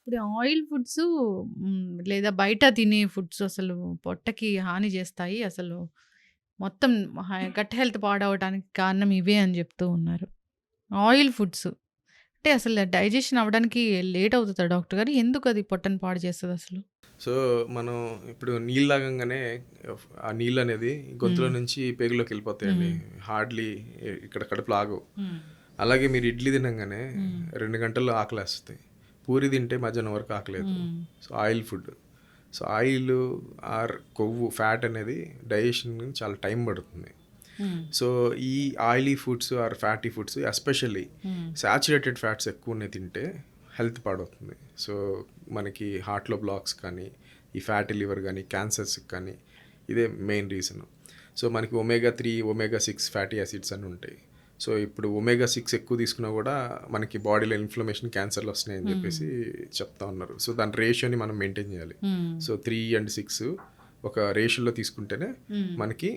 ఇప్పుడు oil foods లేదా బయట తినే ఫుడ్స్ అసలు పొట్టకి హాని చేస్తాయి. అసలు మొత్తం గట్ హెల్త్ పాడవడానికి కారణం ఇవే అని చెప్తూ ఉన్నారు. ఆయిల్ ఫుడ్స్ అంటే అసలు డైజెషన్ అవ్వడానికి లేట్ అవుతదా డాక్టర్ గారు? ఎందుకు అది పొట్టను పాడు చేస్తదసలు? సో, మనం ఇప్పుడు నీళ్ళు తాగంగానే ఆ నీళ్ళనేది గొంతులో హ్మ్. నుంచి పేగులోకి వెళ్ళిపోతాయండి. హ్మ్. హార్డ్‌లీ ఇక్కడ కడుపులో ఆగవు. హ్మ్. అలాగే మీరు ఇడ్లీ తినంగానే హ్మ్. 2 గంటల్లో ఆకలేస్తది. పూరి తింటే మధ్యాహ్నం వరకు ఆకలేయదు. Hmm. So, oil food. So, oil or కొవ్వు, ఫ్యాట్ అనేది డైజెషన్‌కి చాలా టైం పడుతుంది. హ్మ్. సో, ఈ oily foods or fatty foods especially hmm. Saturated fats ఎక్కువనే తింటే హెల్త్ పాడవుతుంది. సో, మనకి హార్ట్‌లో బ్లాక్స్ కానీ, ఈ ఫ్యాటీ లివర్ కానీ, క్యాన్సర్స్‌కి కానీ ఇదే మెయిన్ రీజన్. సో, మనకి ఒమేగా 3, ఒమేగా 6 ఫ్యాటీ యాసిడ్స్ అని ఉంటాయి. సో, ఇప్పుడు ఒమేగా 6 ఎక్కువ తీసుకున్నా కూడా మనకి బాడీలో ఇన్ఫ్లమేషన్, క్యాన్సర్లు వస్తున్నాయని హ్మ్. చెప్పేసి చెప్తా ఉన్నారు. సో, దాని రేషియోని మనం మెయింటైన్ చేయాలి. హ్మ్. సో, 3 అండ్ 6 ఒక రేషియోలో తీసుకుంటేనే హ్మ్. మనకి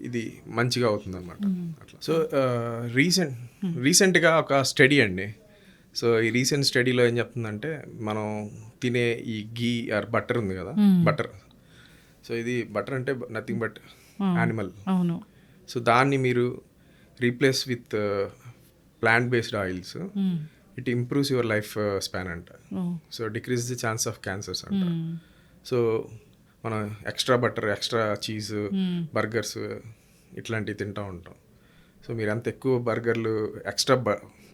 ఇది మంచిగా అవుతుందన్నమాట. హ్మ్. అట్లా. సో, రీసెంట్‌గా ఒక స్టడీ అండి. సో, ఈ రీసెంట్ స్టడీలో ఏం చెప్తుందంటే, మనం తినే ఈ ఘీ ఆర్ బటర్ ఉంది కదా! హ్మ్. బటర్. సో, ఇది బటర్ అంటే నథింగ్ బట్ ఆ! యానిమల్. అవును. సో, దాన్ని మీరు replace with plant based oils. Hmm. It improves your life span అంట. Oh! So, decrease the chance of cancers అంట. హ్మ్. సో, మనం extra butter, extra cheese, hmm. Burgers ఇట్లాంటివి తింటూ ఉంటాం. So, మీరు ఎంత ఎక్కువ బర్గర్లు ఎక్స్ట్రా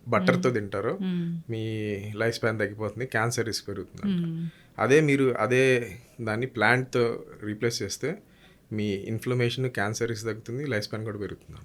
బటర్తో తింటారో హ్మ్. మీ లైఫ్ స్పాన్ తగ్గిపోతుంది, క్యాన్సర్ రిస్క్ పెరుగుతుందంట. హ్మ్. అదే మీరు అదే దాన్ని ప్లాంట్తో రీప్లేస్ చేస్తే మీ ఇన్ఫ్లమేషన్, క్యాన్సర్ రిస్క్ తగ్గుతుంది, లైఫ్ స్పాన్ కూడా పెరుగుతుంది.